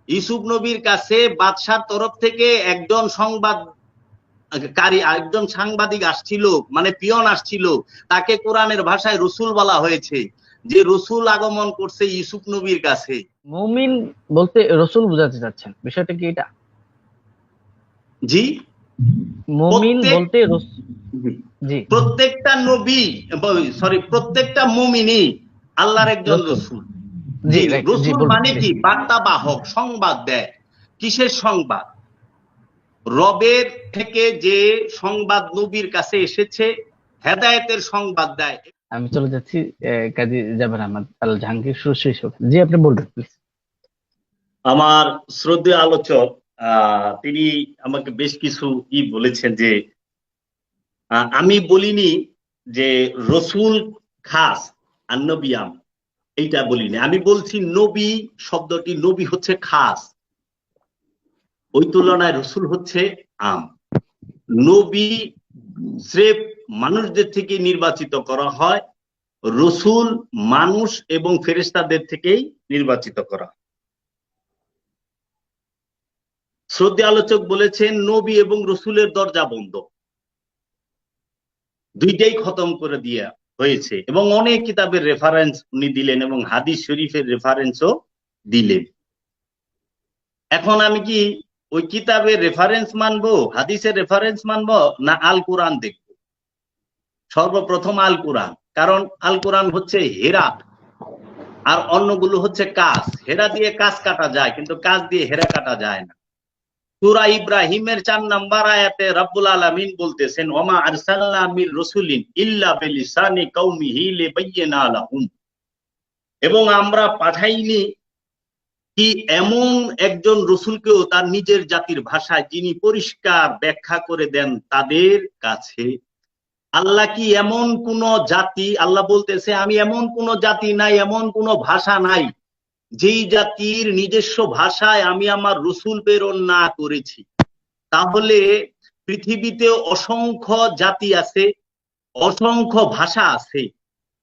ইউসুফ নবীর কাছে বাদশার তরফ থেকে একজন একজন সাংবাদিক আসছিল, মানে পিয়ন আসছিল, তাকে কোরআনের ভাষায় রসুল বলা হয়েছে, যে রসুল আগমন করছে ইউসুফ নবীর কাছে। মুমিন বলতে রসুল বোঝাতে চাচ্ছেন, বিষয়টা কি এটা? জি, মুমিন বলতে জি প্রত্যেকটা নবী, সরি, প্রত্যেকটা মুমিনই আল্লাহর একজন রসুল। রসুল। জি জি, রাইট, জি রসুল বলুন মানে প্লিজ। কি? বার্তা বাহক, সংবাদ দেয়। কিসের সংবাদ? রবের থেকে যে সংবাদ নবীর কাছে এসেছে, হেদায়েতের সংবাদ দেয়। আমি চলে যাচ্ছি কাজী জাবের আহমদ আল জাহাঙ্গীর শেষ হোক। জি আপনি বলবেন প্লিজ। আমার শ্রদ্ধেয় আলোচক তিনি আমাকে বেশ কিছু বলেছেন, যে আমি বলিনি যে রসুল খাস আর নবী আম, এইটা বলিনি। আমি বলছি নবী শব্দটি, নবী হচ্ছে খাস, ওই তুলনায় রসুল হচ্ছে আম। নবী স্রেফ মানুষদের থেকে নির্বাচিত করা হয়, রসুল মানুষ এবং ফেরেশতাদের থেকেই নির্বাচিত করা হয়। শ্রদ্ধেয় আলোচক বলেছেন নবী এবং রসুলের দরজা বন্ধ, দুইটাই খতম করে দেয়া হয়েছে, এবং অনেক কিতাবের রেফারেন্স উনি দিলেন এবং হাদিস শরীফের রেফারেন্সও দিলেন। এখন আমি কি ওই কিতাবের রেফারেন্স মানবো, হাদিসের রেফারেন্স মানবো, না আল কোরআন দেখবো? সর্বপ্রথম আল কোরআন, কারণ আল কোরআন হচ্ছে হেরা, আর অন্যগুলো হচ্ছে কাজ। হেরা দিয়ে কাজ কাটা যায়, কিন্তু কাজ দিয়ে হেরা কাটা যায় না। সূরা ইব্রাহিমের 4 নম্বর আয়াতে রব্বুল আলামিন বলতেছেন, ওমা আরসালনা মির রাসূলিন ইল্লা বিলিসানি কওমিহি লিবাইয়িনা লাহুম, এবং আমরা পাঠাইনি কি এমন একজন রসুলকেও তার নিজের জাতির ভাষায়, যিনি পরিষ্কার ব্যাখ্যা করে দেন তাদের কাছে। আল্লাহ কি এমন কোন জাতি, আল্লাহ বলতেছে আমি এমন কোন জাতি নাই, এমন কোন ভাষা নাই যেই জাতির নিজস্ব ভাষায় আমি আমার রসুল প্রেরণ না করেছি। তাহলে পৃথিবীতে অসংখ্য জাতি আছে, অসংখ্য ভাষা আছে,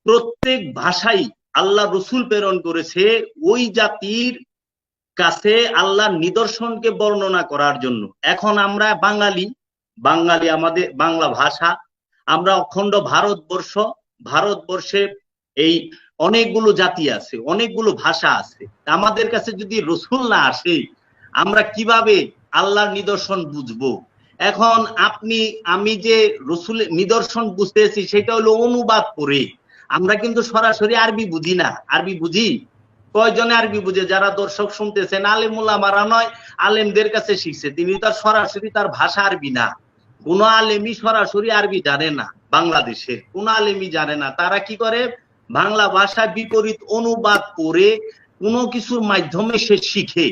প্রত্যেক ভাষাই আল্লাহ রসুল প্রেরণ করেছে ওই জাতির কাছে আল্লাহর নিদর্শনকে বর্ণনা করার জন্য। এখন আমরা বাঙালি, বাঙালি আমাদের বাংলা ভাষা, আমরা অখণ্ড ভারতবর্ষে এই অনেকগুলো জাতি আছে, অনেকগুলো ভাষা আছে। আমাদের কাছে যদি রসুল না আসে, আমরা কিভাবে আল্লাহর নিদর্শন বুঝবো? এখন আমি যে রসুলের নিদর্শন বুঝতেছি সেটা হলো অনুবাদ করে। আমরা কিন্তু সরাসরি আরবি বুঝি না। আরবি বুঝি? কয়জনে আরবি বুঝে? যারা দর্শক শুনতেছেন, আলেম ওলামারা নয়, আলেমদের কাছে শিখছে। তিনি তার সরাসরি তার ভাষা আরবি না। কোন আলেমই সরাসরি আরবি জানে না, বাংলাদেশের কোন আলেমই জানে না। তারা কি করে? বাংলা ভাষা বিপরীত অনুবাদ করে কোনো কিছুর মাধ্যমে সে শিখে,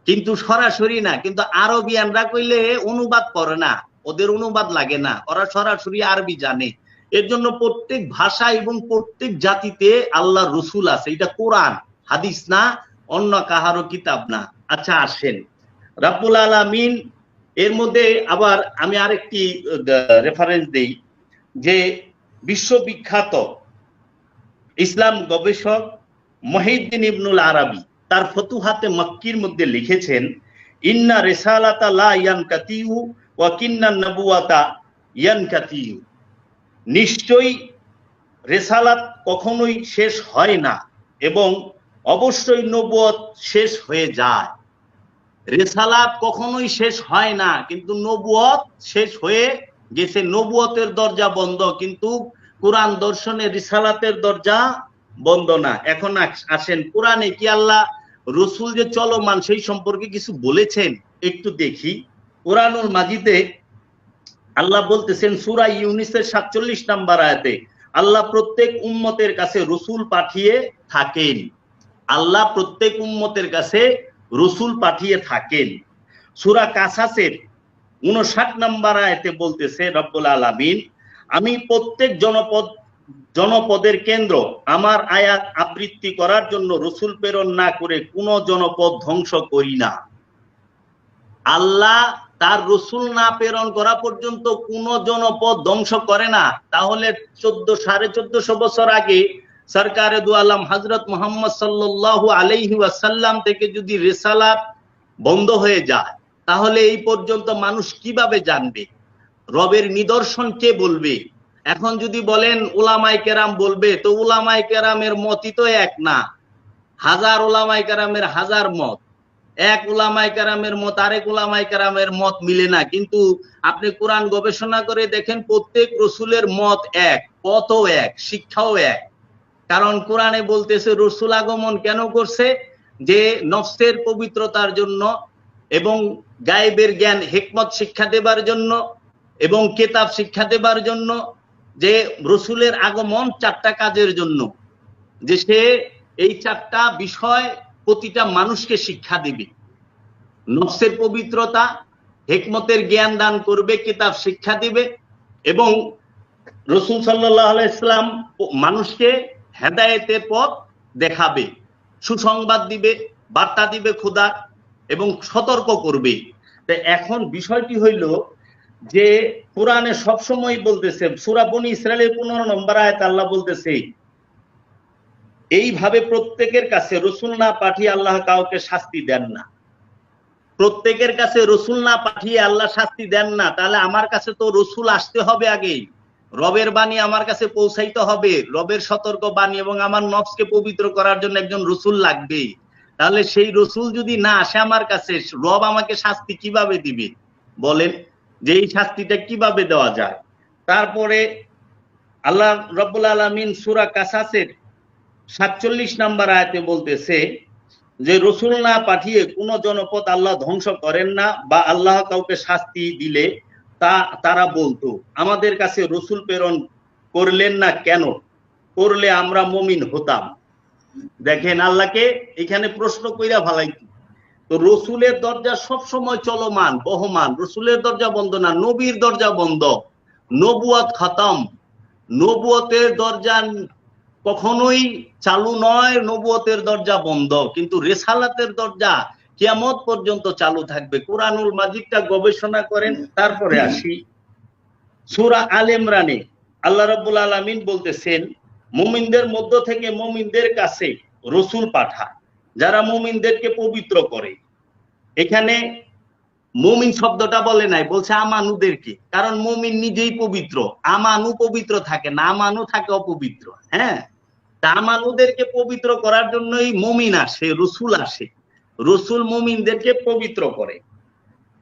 কিন্তু সরাসরি না। কিন্তু আরবিয়ানরা কইলে অনুবাদ করে না, ওদের অনুবাদ লাগে না, ওরা সরাসরি আরবি জানে। এর জন্য প্রত্যেক ভাষা এবং প্রত্যেক জাতিতে আল্লাহ রসুল আছে। এটা কোরআন, হাদিস না, অন্য কাহারও কিতাব না। আচ্ছা আসেন, রাব্বুল আলামিন এর মধ্যে আবার আমি আরেকটি রেফারেন্স দেই, যে বিশ্ববিখ্যাত ইসলাম গবেষক মহিউদ্দিন ইবনুল আরাবী তার ফতুহাতে মক্কির মধ্যে লিখেছেন, ইন্না রিসালাতা লা ইয়ানকাতিউ ওয়া কিন্নান নবুওয়াতা ইয়ানকাতিউ, নিশ্চয়ই রিসালাত কখনোই শেষ হয় না এবং অবশ্যই নবুয়ত শেষ হয়ে যায়। রিসালাত কখনোই শেষ হয় না, কিন্তু নবুয়ত শেষ হয়ে গেছে। নবুয়তের দরজা বন্ধ, কিন্তু কোরআন দর্শনে রিসালাতের দরজা বন্ধ না। এখন আসেন, কোরআনে কি আল্লাহ রসুল যে চলমান সেই সম্পর্কে কিছু বলেছেন? একটু দেখি। কোরআনুল মাজিদে আল্লাহ বলতেছেন সূরা ইউনূসের 47 নম্বর আয়াতে, আল্লাহ প্রত্যেক উম্মতের কাছে রসুল পাঠিয়ে থাকেন। আল্লাহ প্রত্যেক উম্মতের কাছে রসুল পাঠিয়ে থাকেন। সূরা কাসাসের 59 নম্বর আয়াতে বলতেছে রব্বুল আলামিন, আমি প্রত্যেক জনপদের কেন্দ্র আমার আয়াত আবৃত্তি করার জন্য রসুল প্রেরণ না করে কোন জনপদ ধ্বংস করি না। আল্লাহ তার রসুল না প্রেরণ করা পর্যন্ত কোন জনপদ ধ্বংস করে না। তাহলে 1450 বছর আগে সরকারে দু আলম হযরত মুহাম্মদ সাল্লাল্লাহু আলাইহি ওয়াসাল্লাম থেকে যদি রিসালাত বন্ধ হয়ে যায়, তাহলে এই পর্যন্ত মানুষ কিভাবে জানবে? রবের নিদর্শন কে বলবে? এখন যদি বলেন উলামায়ে কেরাম বলবে, তো উলামায়ে কেরামের মতই তো এক না, হাজার উলামায়ে কেরামের হাজার মত, এক উলামায়ে কেরামের মত আরেক উলামায়ে কেরামের মত মিলে না। কিন্তু আপনি কোরআন গবেষণা করে দেখেন, প্রত্যেক রসুলের মত এক, পথও এক, শিক্ষাও এক। কারণ কোরআনে বলতেছে রসুল আগমন কেন করছে? যে নফসের পবিত্রতার জন্য এবং গায়েবের জ্ঞান হিকমত শিক্ষা দেবার জন্য এবং কিতাব শিক্ষা দেবার জন্য। যে রসুলের আগমন চারটা কাজের জন্য, যে সে এই চারটা বিষয় প্রতিটা মানুষকে শিক্ষা দিবে। নফসের পবিত্রতা, হিকমতের জ্ঞান দান করবে, কিতাব শিক্ষা দিবে, এবং রাসূল সাল্লাল্লাহু আলাইহি সাল্লাম মানুষকে হেদায়েতের পথ দেখাবে, সুসংবাদ দিবে, বার্তা দিবে খোদার, এবং সতর্ক করবে। তো এখন বিষয়টি হইল যে কোরআনে সবসময় বলতেছে, সূরা বনী ইসরাঈলের 15 নম্বর আয়াতে আল্লাহ বলতেছে, এইভাবে প্রত্যেকের কাছে রসুল না পাঠিয়ে আল্লাহ কাউকে শাস্তি দেন না। প্রত্যেকের কাছে রসুল না পাঠিয়ে আল্লাহ শাস্তি দেন না। তাহলে আমার কাছে তো রসুল আসতে হবে আগে, রবের বাণী আমার কাছে পৌঁছাইতে হবে, রবের সতর্ক বাণী, এবং আমার নফসকে পবিত্র করার জন্য একজন রসুল লাগবে। তাহলে সেই রসুল যদি না আসে আমার কাছে, রব আমাকে শাস্তি কিভাবে দিবে? বলেন, যে এই শাস্তিটা কিভাবে দেওয়া যায়? তারপরে আল্লাহ রব্বুল আলামিন সূরা কাসাসের 47 নম্বর আয়াতে বলতেছে যে রসুল না পাঠিয়ে কোন জনপদ আল্লাহ ধ্বংস করেন না, বা আল্লাহ কাউকে শাস্তি দিলে তারা বলতো আমাদের কাছে রসুল প্রেরণ করলেন না কেন, করলে আমরা মুমিন হতাম। দেখেন, আল্লাহকে এখানে প্রশ্ন কইরা ভালাইতো। তো রসুলের দরজা সব সময় চলমান, বহমান। রসুলের দরজা বন্ধ না, নবীর দরজা বন্ধ। নবুয়ত খতম, নবুয়তের দরজা কখনোই চালু নয়, নবুয়তের দরজা বন্ধ। কিন্তু রিসালাতের দরজা কিয়ামত পর্যন্ত চালু থাকবে। কোরআনুল মাজিদটা গবেষণা করেন। তারপরে আসি সূরা আলে ইমরানে আল্লাহ রাব্বুল আলামিন বলতেছেন, মুমিনদের মধ্য থেকে মুমিনদের কাছে রসুল পাঠায় যারা মুমিনদেরকে পবিত্র করে। এখানে মুমিন শব্দটা বলে নাই, বলছে আমানুদেরকে। কারণ মুমিন নিজেই পবিত্র, আমানু পবিত্র থাকে না, আমানু থাকে অপবিত্র। হ্যাঁ, আমানুদেরকে পবিত্র করার জন্যই মুমিন আসে, রসুল আসে। রসুল মুমিনদেরকে পবিত্র করে।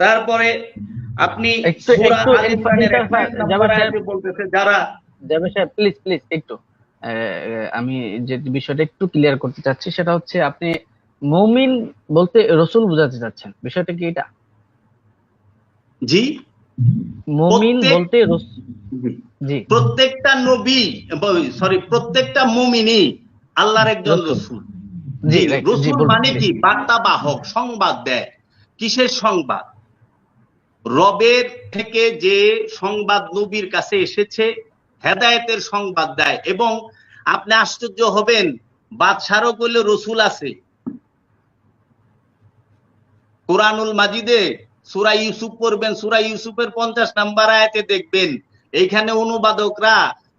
তারপরে আপনি সূরা আলে ইমরানের 1 নম্বর আয়াতে বলতেছে যারা, জাবের সাহেব প্লিজ প্লিজ একটু আমি যে বিষয়টা একটু ক্লিয়ার করতে চাচ্ছি, সেটা হচ্ছে আপনি মুমিন বলতে রসুল বোঝাতে চাচ্ছেন, বিষয়টা কি এটা? জি, মুমিন বলতে জি, প্রত্যেকটা নবী, সরি, প্রত্যেকটা মুমিনই আল্লাহর একজন রসুল। জি, রসুল মানে কি? বার্তা বাহক, সংবাদ দেয়। কিসের সংবাদ? রবের থেকে যে সংবাদ নবীর কাছে এসেছে, হেদায়েতের সংবাদ দেয়। এবং আপনি আশ্চর্য হবেন, বাদশারও কইলে রসুল আছে। কোরআনুল মাজিদে সূরা ইউসুফ পড়বেন, সূরা ইউসুফের 50 নম্বর আয়াতে দেখবেন, এইখানে অনুবাদকরা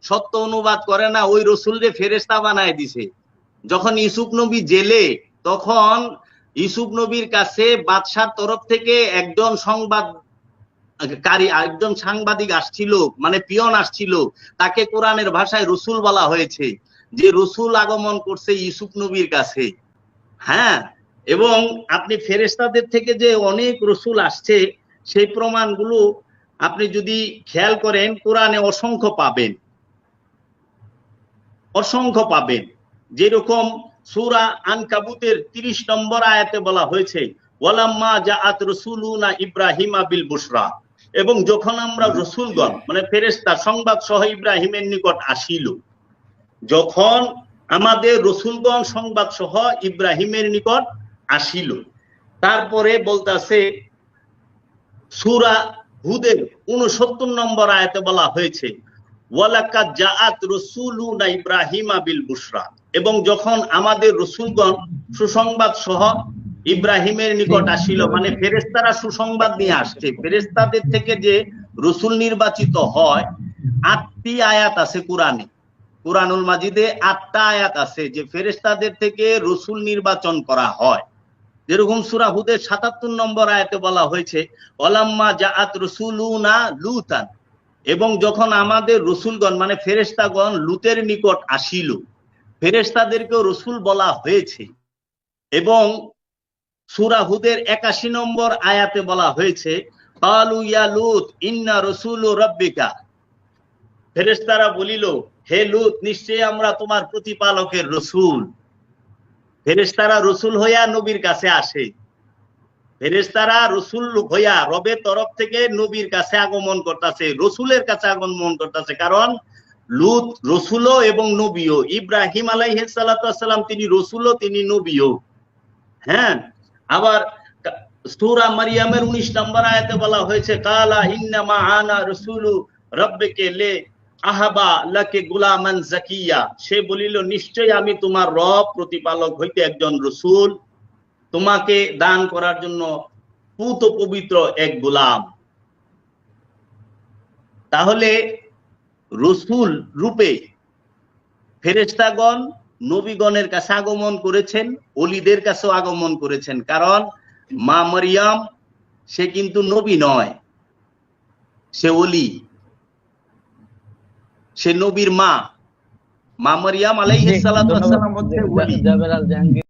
সত্য অনুবাদ করে না, ওই রসুলরে ফেরেশতা বানায় দিছে। যখন ইউসুফ নবী জেলে, তখন ইউসুফ নবীর কাছে বাদশার তরফ থেকে একজন একজন সাংবাদিক আসছিল, মানে পিয়ন আসছিল, তাকে কোরআনের ভাষায় রসুল বলা হয়েছে, যে রসুল আগমন করছে ইউসুফ নবীর কাছে। হ্যাঁ, এবং আপনি ফেরেশতাদের থেকে যে অনেক রসুল আসছে, সেই প্রমাণগুলো আপনি যদি খেয়াল করেন কোরআনে অসংখ্য পাবেন, অসংখ্য পাবেন। যেরকম সূরা আনকাবুতের 30 নম্বর আয়াতে বলা হয়েছে, ওয়ালাম্মা জাআত রাসূলুনা ইব্রাহিমা বিল বুশরা, এবং যখন আমরা রসুলগণ মানে ফেরেশতা সংবাদ সহ ইব্রাহিমের নিকট আসিল, যখন আমাদের রসুলগণ সংবাদ সহ ইব্রাহিমের নিকট আসিল। তারপরে বলতাছে সূরা হুদের 69 নম্বর আয়াতে বলা হয়েছে, ওয়ালাকাদ জাআত রাসূলুনা ইব্রাহিমা বিল বুশরা, এবং যখন আমাদের রসুলগণ সুসংবাদ সহ ইব্রাহিমের নিকট আসিল, মানে ফেরেশতারা সুসংবাদ নিয়ে আসছে। ফেরেশতাদের থেকে যে রসুল নির্বাচিত হয়, 8টি আয়াত আছে কোরআনে। কুরআনুল মাজিদে 8টা আয়াত আছে যে ফেরেশতাদের থেকে রসুল নির্বাচন করা হয়। যেরকম সূরা হুদের 77 নম্বর আয়াতে বলা হয়েছে ওয়ালাম্মা জাআত রসুলুনা লুতান, এবং যখন আমাদের রসুলগণ মানে ফেরেশতাগণ লুতের নিকট আসিল, ফেরেশতাদেরকেও রসুল বলা হয়েছে। এবং সূরা হুদের 81 নম্বর আয়াতে বলা হয়েছে ক্বালু ইয়া লূত ইন্না রাসূলু রাব্বিকা, ফেরেশতারা বলিল হে লূত নিশ্চয়ই আমরা তোমার প্রতিপালকের রসুল। ফেরেশতারা রসুল হইয়া নবীর কাছে আসে, ফেরেশতারা রসুল হইয়া রবের তরফ থেকে নবীর কাছে আগমন করতেছে, রসুলের কাছে আগমন করতেছে। কারণ লূত রসুলও এবং নবীও, ইব্রাহিম আলাইহিস সালাতু ওয়াস সালাম তিনি রসুলও তিনি নবীও। হ্যাঁ, আবার সূরা মারিয়ামের 19 নম্বর আয়াতে বলা হয়েছে কালা ইন্নামা আনা রাসূলু রাব্বিকে লে আহাবা লাকে গুলামান জাকিয়া, সে বলিল নিশ্চয়ই আমি তোমার রব প্রতিপালক হইতে একজন রসুল, তোমাকে দান করার জন্য পুত পবিত্র এক গোলাম। তাহলে রসুল রূপে ফেরেশতাগণ নবীগণের কাছে আগমন করেছেন, ওলিদের কাছেও আগমন করেছেন। কারণ মা মারিয়াম সে কিন্তু নবী নয়, সে ওলি, সে নবীর মা। মা মারিয়াম আলাইহিস সালাতু ওয়াস সালাম হচ্ছে ওলি। জাবের আল জাহাঙ্গীর।